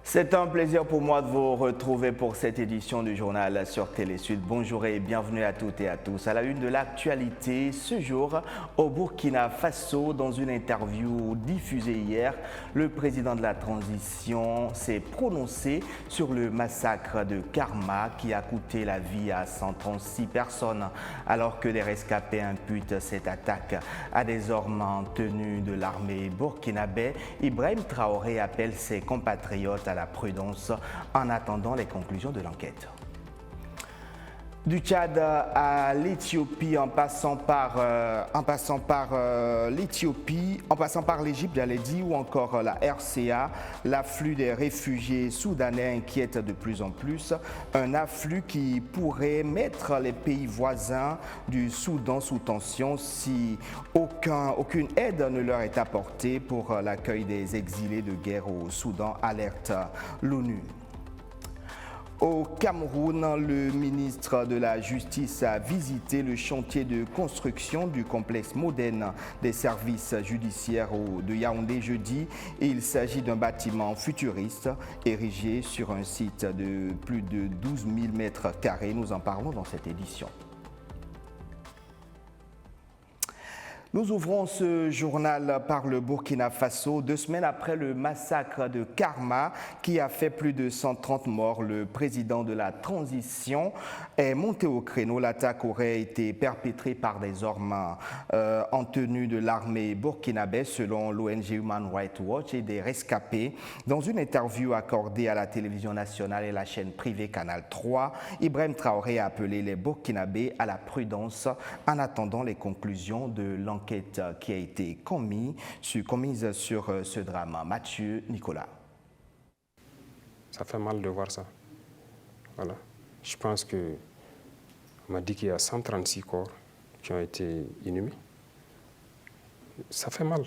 C'est un plaisir pour moi de vous retrouver pour cette édition du journal sur Télé Sud. Bonjour et bienvenue à toutes et à tous. À la une de l'actualité, ce jour, au Burkina Faso, dans une interview diffusée hier, le président de la transition s'est prononcé sur le massacre de Karma qui a coûté la vie à 136 personnes, alors que les rescapés imputent cette attaque à des hommes tenus de l'armée burkinabé. Ibrahim Traoré appelle ses compatriotes à la prudence en attendant les conclusions de l'enquête. Du Tchad à l'Éthiopie, en passant par l'Égypte, j'allais dire, ou encore la RCA, l'afflux des réfugiés soudanais inquiète de plus en plus. Un afflux qui pourrait mettre les pays voisins du Soudan sous tension si aucune aide ne leur est apportée pour l'accueil des exilés de guerre au Soudan, alerte l'ONU. Au Cameroun, le ministre de la Justice a visité le chantier de construction du complexe moderne des services judiciaires de Yaoundé jeudi. Il s'agit d'un bâtiment futuriste érigé sur un site de plus de 12 000 mètres carrés. Nous en parlons dans cette édition. Nous ouvrons ce journal par le Burkina Faso, 2 semaines après le massacre de Karma qui a fait plus de 130 morts. Le président de la transition est monté au créneau. L'attaque aurait été perpétrée par des hommes en tenue de l'armée burkinabé, selon l'ONG Human Rights Watch, et des rescapés. Dans une interview accordée à la télévision nationale et la chaîne privée Canal 3, Ibrahim Traoré a appelé les Burkinabés à la prudence en attendant les conclusions de l'enquête qui a été commise sur ce drame. Mathieu Nicolas. Ça fait mal de voir ça. Voilà. Je pense qu'on m'a dit qu'il y a 136 corps qui ont été inhumés. Ça fait mal.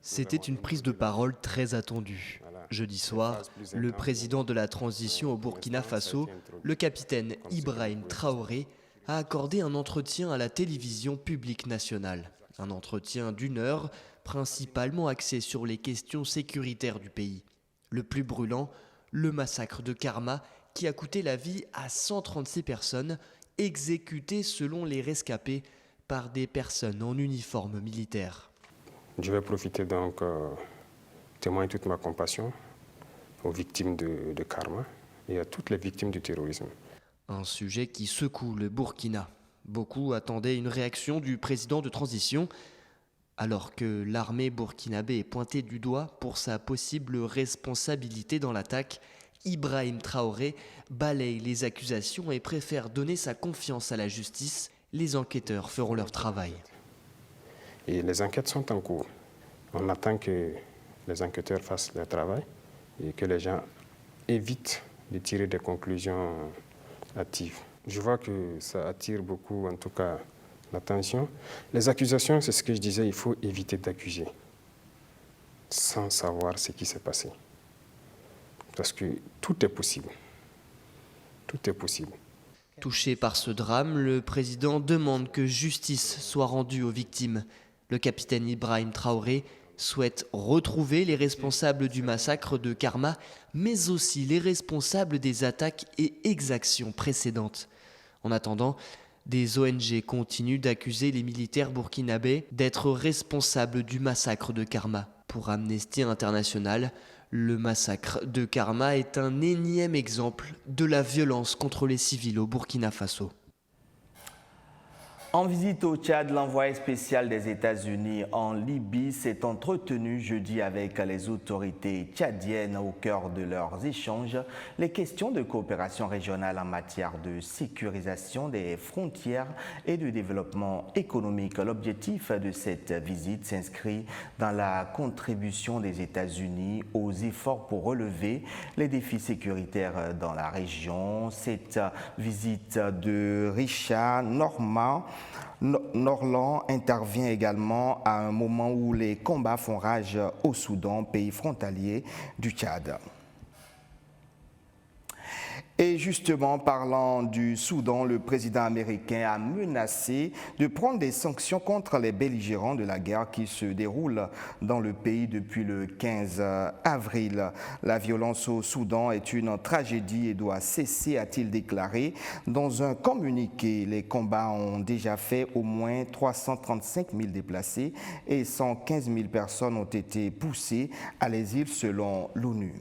C'était une prise de parole très attendue. Jeudi soir, le président de la transition au Burkina Faso, le capitaine Ibrahim Traoré, a accordé un entretien à la télévision publique nationale. Un entretien d'1 heure, principalement axé sur les questions sécuritaires du pays. Le plus brûlant, le massacre de Karma, qui a coûté la vie à 136 personnes, exécutées selon les rescapés par des personnes en uniforme militaire. Je vais profiter donc témoigner toute ma compassion aux victimes de Karma et à toutes les victimes du terrorisme. Un sujet qui secoue le Burkina. Beaucoup attendaient une réaction du président de transition, alors que l'armée burkinabé est pointée du doigt pour sa possible responsabilité dans l'attaque. Ibrahim Traoré balaye les accusations et préfère donner sa confiance à la justice. Les enquêteurs feront leur travail. Et les enquêtes sont en cours. On attend que les enquêteurs fassent leur travail et que les gens évitent de tirer des conclusions hâtives. Je vois que ça attire beaucoup, en tout cas, l'attention. Les accusations, c'est ce que je disais, il faut éviter d'accuser sans savoir ce qui s'est passé. Parce que tout est possible. Tout est possible. Touché par ce drame, le président demande que justice soit rendue aux victimes. Le capitaine Ibrahim Traoré souhaite retrouver les responsables du massacre de Karma, mais aussi les responsables des attaques et exactions précédentes. En attendant, des ONG continuent d'accuser les militaires burkinabés d'être responsables du massacre de Karma. Pour Amnesty International, le massacre de Karma est un énième exemple de la violence contre les civils au Burkina Faso. En visite au Tchad, l'envoyé spécial des États-Unis en Libye s'est entretenu jeudi avec les autorités tchadiennes au cœur de leurs échanges. Les questions de coopération régionale en matière de sécurisation des frontières et de développement économique. L'objectif de cette visite s'inscrit dans la contribution des États-Unis aux efforts pour relever les défis sécuritaires dans la région. Cette visite de Richard Norland intervient également à un moment où les combats font rage au Soudan, pays frontalier du Tchad. Et justement, parlant du Soudan, le président américain a menacé de prendre des sanctions contre les belligérants de la guerre qui se déroule dans le pays depuis le 15 avril. La violence au Soudan est une tragédie et doit cesser, a-t-il déclaré. Dans un communiqué, les combats ont déjà fait au moins 335 000 déplacés et 115 000 personnes ont été poussées à l'exil selon l'ONU.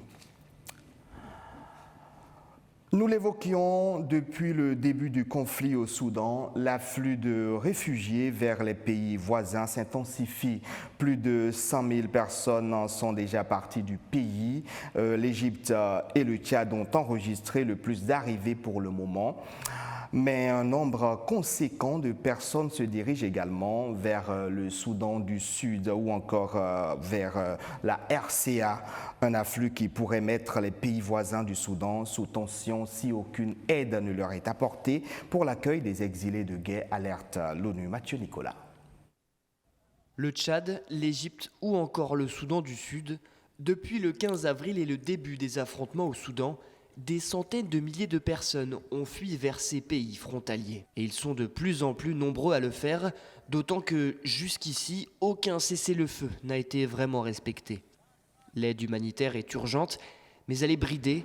Nous l'évoquions depuis le début du conflit au Soudan, l'afflux de réfugiés vers les pays voisins s'intensifie. Plus de 100 000 personnes en sont déjà parties du pays. L'Égypte et le Tchad ont enregistré le plus d'arrivées pour le moment. Mais un nombre conséquent de personnes se dirigent également vers le Soudan du Sud ou encore vers la RCA, un afflux qui pourrait mettre les pays voisins du Soudan sous tension si aucune aide ne leur est apportée pour l'accueil des exilés de guerre, alerte l'ONU. Mathieu Nicolas. Le Tchad, l'Égypte ou encore le Soudan du Sud, depuis le 15 avril et le début des affrontements au Soudan, des centaines de milliers de personnes ont fui vers ces pays frontaliers. Et ils sont de plus en plus nombreux à le faire, d'autant que jusqu'ici, aucun cessez-le-feu n'a été vraiment respecté. L'aide humanitaire est urgente, mais elle est bridée.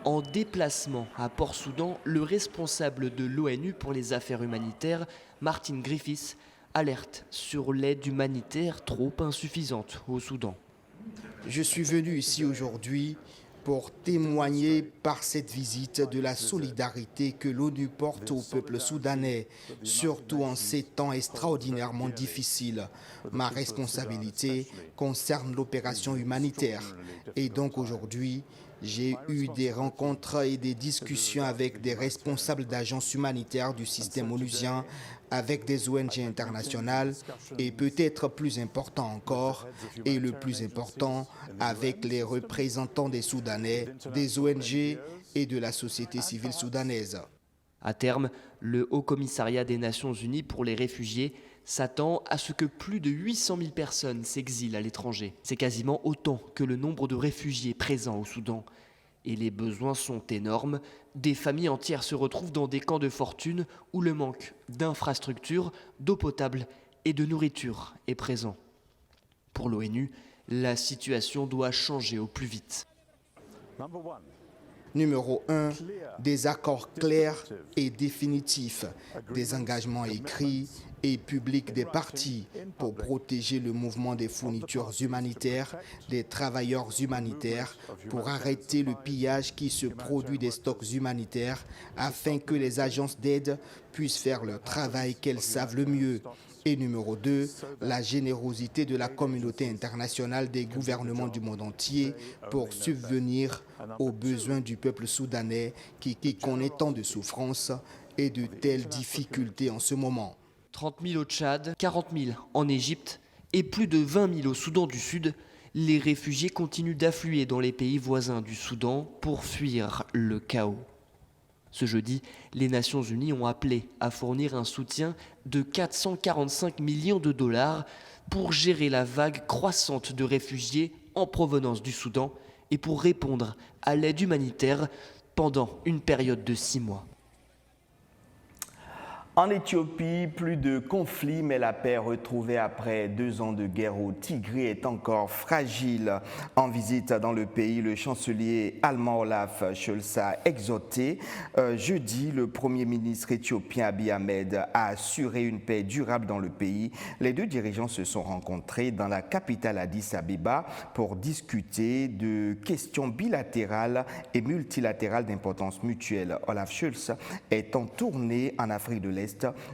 En déplacement à Port-Soudan, le responsable de l'ONU pour les affaires humanitaires, Martin Griffiths, alerte sur l'aide humanitaire trop insuffisante au Soudan. Je suis venu ici aujourd'hui pour témoigner par cette visite de la solidarité que l'ONU porte au peuple soudanais, surtout en ces temps extraordinairement difficiles. Ma responsabilité concerne l'opération humanitaire. Et donc aujourd'hui, j'ai eu des rencontres et des discussions avec des responsables d'agences humanitaires du système onusien, avec des ONG internationales et peut-être plus important encore, et le plus important, avec les représentants des Soudanais, des ONG et de la société civile soudanaise. À terme, le Haut Commissariat des Nations Unies pour les réfugiés s'attend à ce que plus de 800 000 personnes s'exilent à l'étranger. C'est quasiment autant que le nombre de réfugiés présents au Soudan. Et les besoins sont énormes. Des familles entières se retrouvent dans des camps de fortune où le manque d'infrastructures, d'eau potable et de nourriture est présent. Pour l'ONU, la situation doit changer au plus vite. Numéro 1, des accords clairs et définitifs, des engagements écrits et publics des parties pour protéger le mouvement des fournitures humanitaires, des travailleurs humanitaires, pour arrêter le pillage qui se produit des stocks humanitaires afin que les agences d'aide puissent faire leur travail qu'elles savent le mieux. Et numéro 2, la générosité de la communauté internationale des gouvernements du monde entier pour subvenir aux besoins du peuple soudanais qui connaît tant de souffrances et de telles difficultés en ce moment. 30 000 au Tchad, 40 000 en Égypte et plus de 20 000 au Soudan du Sud, les réfugiés continuent d'affluer dans les pays voisins du Soudan pour fuir le chaos. Ce jeudi, les Nations Unies ont appelé à fournir un soutien de 445 millions de dollars pour gérer la vague croissante de réfugiés en provenance du Soudan et pour répondre à l'aide humanitaire pendant une période de 6 mois. En Éthiopie, plus de conflits, mais la paix retrouvée après 2 ans de guerre au Tigré est encore fragile. En visite dans le pays, le chancelier allemand Olaf Scholz a exhorté jeudi le Premier ministre éthiopien Abiy Ahmed à assurer une paix durable dans le pays. Les deux dirigeants se sont rencontrés dans la capitale Addis Abeba pour discuter de questions bilatérales et multilatérales d'importance mutuelle. Olaf Scholz est en tournée en Afrique de l'Est,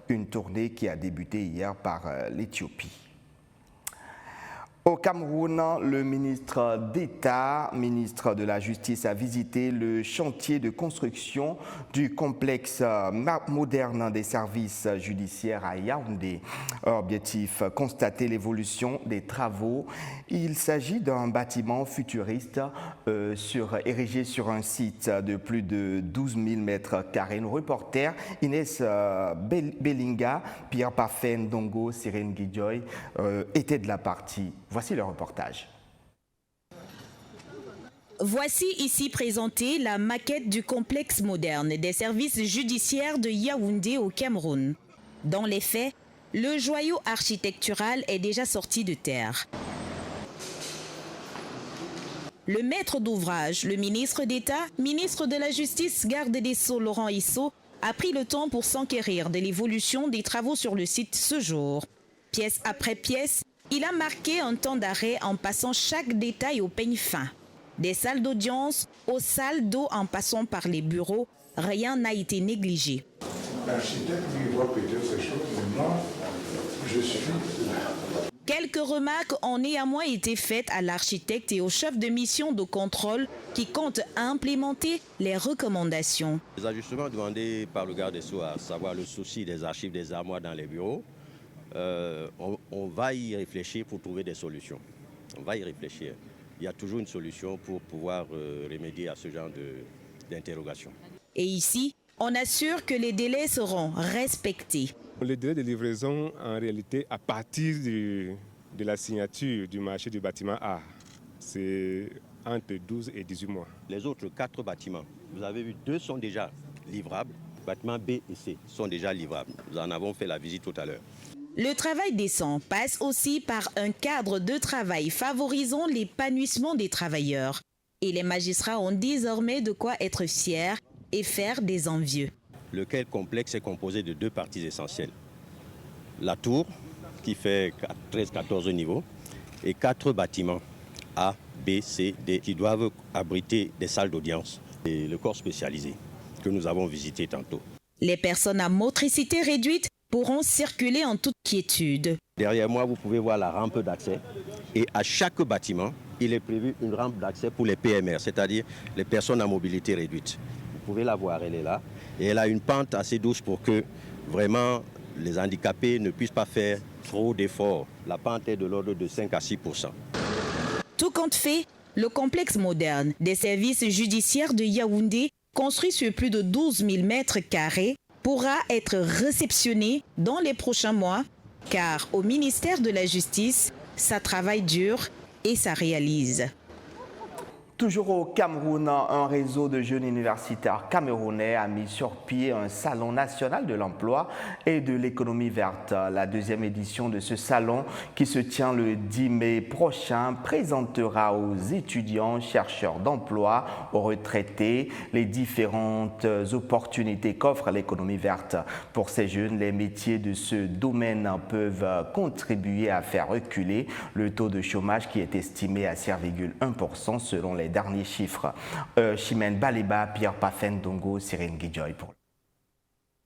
une tournée qui a débuté hier par l'Éthiopie. Au Cameroun, le ministre d'État, ministre de la Justice, a visité le chantier de construction du complexe moderne des services judiciaires à Yaoundé. Objectif, constater l'évolution des travaux. Il s'agit d'un bâtiment futuriste érigé sur un site de plus de 12 000 mètres carrés. Nos reporters Inès Belinga, Pierre Parfait Ndongo, Cyrine Guidjoy étaient de la partie. Voici le reportage. Voici ici présentée la maquette du complexe moderne des services judiciaires de Yaoundé au Cameroun. Dans les faits, le joyau architectural est déjà sorti de terre. Le maître d'ouvrage, le ministre d'État, ministre de la Justice, garde des Sceaux Laurent Isso, a pris le temps pour s'enquérir de l'évolution des travaux sur le site ce jour. Pièce après pièce, il a marqué un temps d'arrêt en passant chaque détail au peigne fin. Des salles d'audience aux salles d'eau en passant par les bureaux, rien n'a été négligé. L'architecte lui voit peut-être ces choses, mais moi, je suis là. Quelques remarques ont néanmoins été faites à l'architecte et au chef de mission de contrôle qui compte implémenter les recommandations. Les ajustements demandés par le garde des Sceaux, à savoir le souci des archives des armoires dans les bureaux, on va y réfléchir pour trouver des solutions. On va y réfléchir. Il y a toujours une solution pour pouvoir remédier à ce genre d'interrogation. Et ici, on assure que les délais seront respectés. Le délai de livraison, en réalité, à partir de la signature du marché du bâtiment A, c'est entre 12 et 18 mois. Les autres 4 bâtiments, vous avez vu, 2 sont déjà livrables. Bâtiments B et C sont déjà livrables. Nous en avons fait la visite tout à l'heure. Le travail décent passe aussi par un cadre de travail favorisant l'épanouissement des travailleurs. Et les magistrats ont désormais de quoi être fiers et faire des envieux. Lequel complexe est composé de 2 parties essentielles. La tour, qui fait 13-14 niveaux, et 4 bâtiments A, B, C, D, qui doivent abriter des salles d'audience et le corps spécialisé que nous avons visité tantôt. Les personnes à motricité réduite pourront circuler en toute quiétude. Derrière moi, vous pouvez voir la rampe d'accès. Et à chaque bâtiment, il est prévu une rampe d'accès pour les PMR, c'est-à-dire les personnes à mobilité réduite. Vous pouvez la voir, elle est là. Et elle a une pente assez douce pour que vraiment les handicapés ne puissent pas faire trop d'efforts. La pente est de l'ordre de 5 à 6%. Tout compte fait, le complexe moderne des services judiciaires de Yaoundé, construit sur plus de 12 000 mètres carrés, pourra être réceptionné dans les prochains mois, car au ministère de la Justice, ça travaille dur et ça réalise. Toujours au Cameroun, un réseau de jeunes universitaires camerounais a mis sur pied un salon national de l'emploi et de l'économie verte. La 2e édition de ce salon, qui se tient le 10 mai prochain, présentera aux étudiants, chercheurs d'emploi, aux retraités, les différentes opportunités qu'offre l'économie verte. Pour ces jeunes, les métiers de ce domaine peuvent contribuer à faire reculer le taux de chômage qui est estimé à 6,1% selon les derniers chiffres. Chimène Baleba, Pierre Pafendongo, Cyril Guidjoy pour...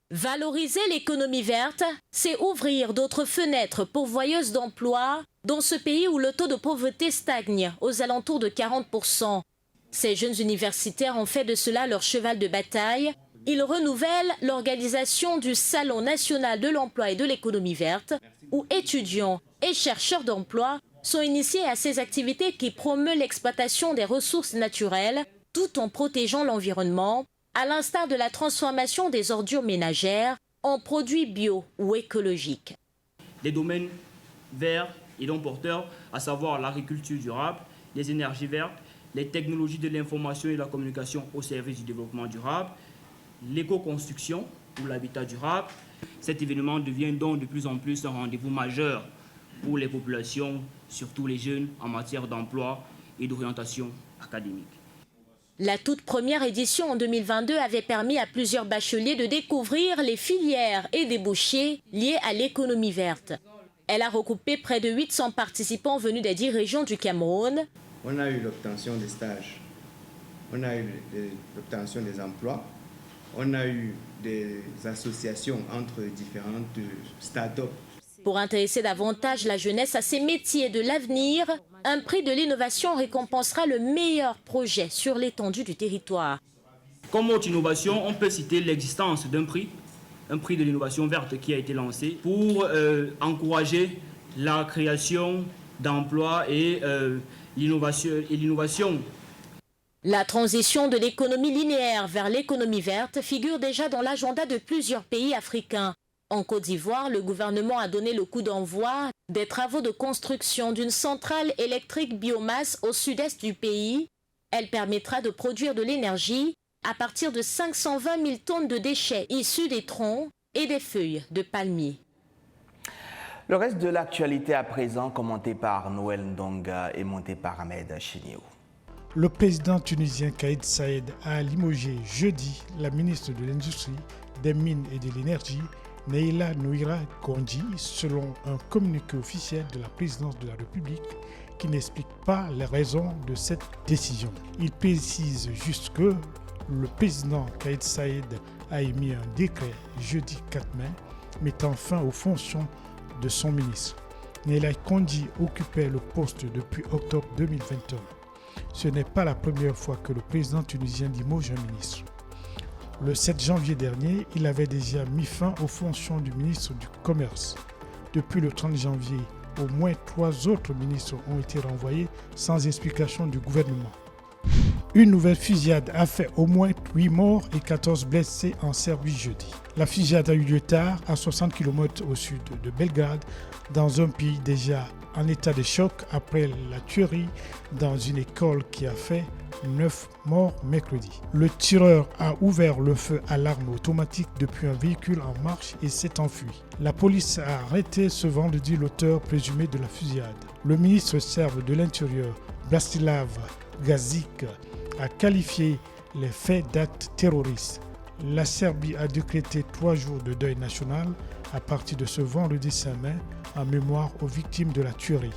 Valoriser l'économie verte, c'est ouvrir d'autres fenêtres pourvoyeuses d'emplois dans ce pays où le taux de pauvreté stagne aux alentours de 40%. Ces jeunes universitaires ont fait de cela leur cheval de bataille. Ils renouvellent l'organisation du Salon national de l'emploi et de l'économie verte, où étudiants et chercheurs d'emploi sont initiés à ces activités qui promeuvent l'exploitation des ressources naturelles tout en protégeant l'environnement, à l'instar de la transformation des ordures ménagères en produits bio ou écologiques. Des domaines verts et donc porteurs, à savoir l'agriculture durable, les énergies vertes, les technologies de l'information et de la communication au service du développement durable, l'éco-construction ou l'habitat durable. Cet événement devient donc de plus en plus un rendez-vous majeur pour les populations, surtout les jeunes, en matière d'emploi et d'orientation académique. La toute première édition en 2022 avait permis à plusieurs bacheliers de découvrir les filières et débouchés liés à l'économie verte. Elle a regroupé près de 800 participants venus des 10 régions du Cameroun. On a eu l'obtention des stages, on a eu l'obtention des emplois, on a eu des associations entre différentes start-up. Pour intéresser davantage la jeunesse à ces métiers de l'avenir, un prix de l'innovation récompensera le meilleur projet sur l'étendue du territoire. Comme autre innovation, on peut citer l'existence d'un prix de l'innovation verte qui a été lancé pour encourager la création d'emplois et l'innovation. La transition de l'économie linéaire vers l'économie verte figure déjà dans l'agenda de plusieurs pays africains. En Côte d'Ivoire, le gouvernement a donné le coup d'envoi des travaux de construction d'une centrale électrique biomasse au sud-est du pays. Elle permettra de produire de l'énergie à partir de 520 000 tonnes de déchets issus des troncs et des feuilles de palmier. Le reste de l'actualité à présent, commenté par Noël Ndonga et monté par Ahmed Chinio. Le président tunisien Kais Saied a limogé jeudi la ministre de l'Industrie, des Mines et de l'Énergie, Neila Nouira Kondji, selon un communiqué officiel de la présidence de la République qui n'explique pas les raisons de cette décision. Il précise juste que le président Kais Saied a émis un décret jeudi 4 mai mettant fin aux fonctions de son ministre. Neila Kondji occupait le poste depuis octobre 2021. Ce n'est pas la première fois que le président tunisien limoge un ministre. Le 7 janvier dernier, il avait déjà mis fin aux fonctions du ministre du Commerce. Depuis le 30 janvier, au moins 3 autres ministres ont été renvoyés sans explication du gouvernement. Une nouvelle fusillade a fait au moins 8 morts et 14 blessés en Serbie jeudi. La fusillade a eu lieu tard, à 60 km au sud de Belgrade, dans un pays déjà en état de choc après la tuerie dans une école qui a fait 9 morts mercredi. Le tireur a ouvert le feu à l'arme automatique depuis un véhicule en marche et s'est enfui. La police a arrêté ce vendredi l'auteur présumé de la fusillade. Le ministre serbe de l'Intérieur, Bratislav Gašić, a qualifié les faits d'actes terroristes. La Serbie a décrété 3 jours de deuil national à partir de ce vendredi 5 mai en mémoire aux victimes de la tuerie.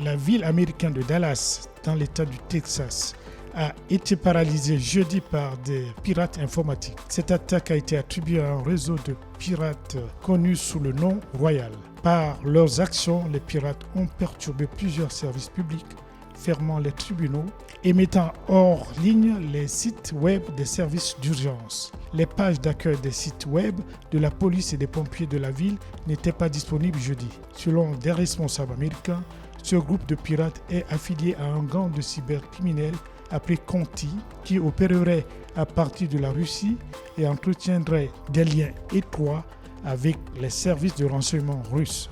La ville américaine de Dallas, dans l'État du Texas, a été paralysée jeudi par des pirates informatiques. Cette attaque a été attribuée à un réseau de pirates connu sous le nom Royal. Par leurs actions, les pirates ont perturbé plusieurs services publics, fermant les tribunaux et mettant hors ligne les sites web des services d'urgence. Les pages d'accueil des sites web de la police et des pompiers de la ville n'étaient pas disponibles jeudi. Selon des responsables américains, ce groupe de pirates est affilié à un gang de cybercriminels appelé Conti qui opérerait à partir de la Russie et entretiendrait des liens étroits avec les services de renseignement russes.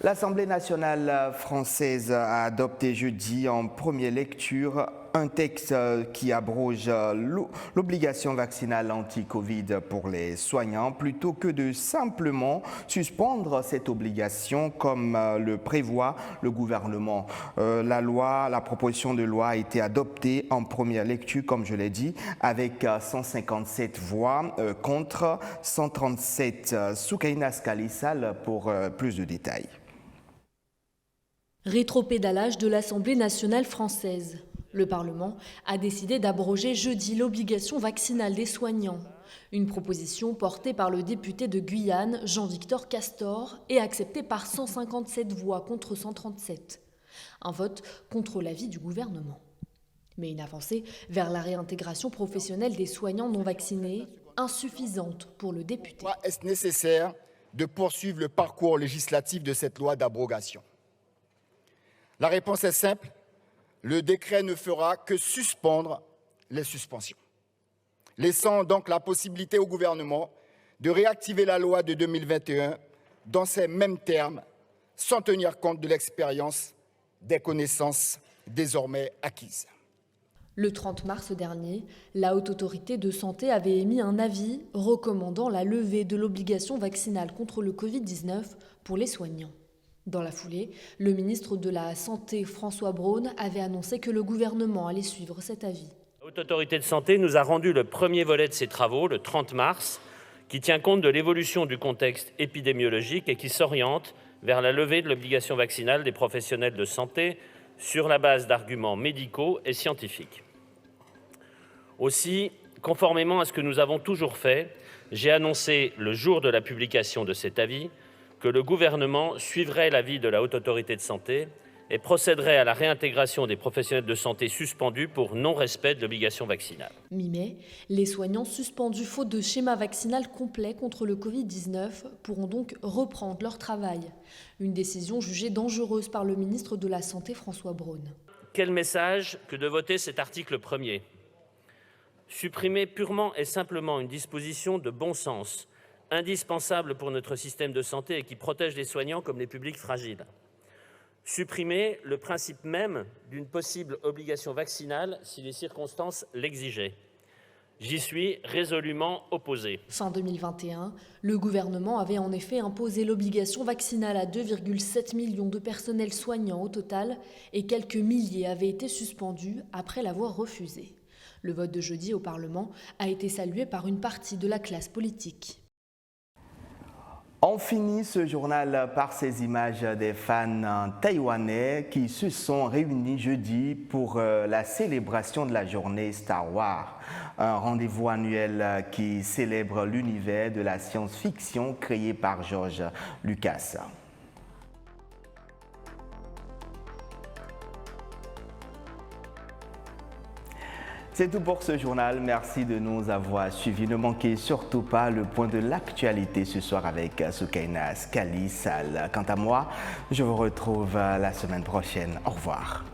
L'Assemblée nationale française a adopté jeudi en première lecture un texte qui abroge l'obligation vaccinale anti-Covid pour les soignants plutôt que de simplement suspendre cette obligation comme le prévoit le gouvernement. La proposition de loi a été adoptée en première lecture, comme je l'ai dit, avec 157 voix contre 137. Soukaina Scalissal pour plus de détails. Rétropédalage de l'Assemblée nationale française. Le Parlement a décidé d'abroger jeudi l'obligation vaccinale des soignants. Une proposition portée par le député de Guyane, Jean-Victor Castor, et acceptée par 157 voix contre 137. Un vote contre l'avis du gouvernement. Mais une avancée vers la réintégration professionnelle des soignants non vaccinés, insuffisante pour le député. Est-ce nécessaire de poursuivre le parcours législatif de cette loi d'abrogation ? La réponse est simple, le décret ne fera que suspendre les suspensions, laissant donc la possibilité au gouvernement de réactiver la loi de 2021 dans ces mêmes termes, sans tenir compte de l'expérience des connaissances désormais acquises. Le 30 mars dernier, la Haute Autorité de Santé avait émis un avis recommandant la levée de l'obligation vaccinale contre le Covid-19 pour les soignants. Dans la foulée, le ministre de la Santé, François Braun, avait annoncé que le gouvernement allait suivre cet avis. La Haute Autorité de Santé nous a rendu le premier volet de ses travaux, le 30 mars, qui tient compte de l'évolution du contexte épidémiologique et qui s'oriente vers la levée de l'obligation vaccinale des professionnels de santé sur la base d'arguments médicaux et scientifiques. Aussi, conformément à ce que nous avons toujours fait, j'ai annoncé le jour de la publication de cet avis que le gouvernement suivrait l'avis de la Haute Autorité de Santé et procéderait à la réintégration des professionnels de santé suspendus pour non-respect de l'obligation vaccinale. Mi-mai, les soignants suspendus faute de schéma vaccinal complet contre le Covid-19 pourront donc reprendre leur travail. Une décision jugée dangereuse par le ministre de la Santé, François Braun. Quel message que de voter cet article 1er. Supprimer purement et simplement une disposition de bon sens, indispensable pour notre système de santé et qui protège les soignants comme les publics fragiles. supprimer le principe même d'une possible obligation vaccinale si les circonstances l'exigeaient. J'y suis résolument opposé. Fin 2021, le gouvernement avait en effet imposé l'obligation vaccinale à 2,7 millions de personnels soignants au total et quelques milliers avaient été suspendus après l'avoir refusé. Le vote de jeudi au Parlement a été salué par une partie de la classe politique. On finit ce journal par ces images des fans taïwanais qui se sont réunis jeudi pour la célébration de la journée Star Wars, un rendez-vous annuel qui célèbre l'univers de la science-fiction créé par George Lucas. C'est tout pour ce journal. Merci de nous avoir suivis. Ne manquez surtout pas le point de l'actualité ce soir avec Soukaina Scali Sall. Quant à moi, je vous retrouve la semaine prochaine. Au revoir.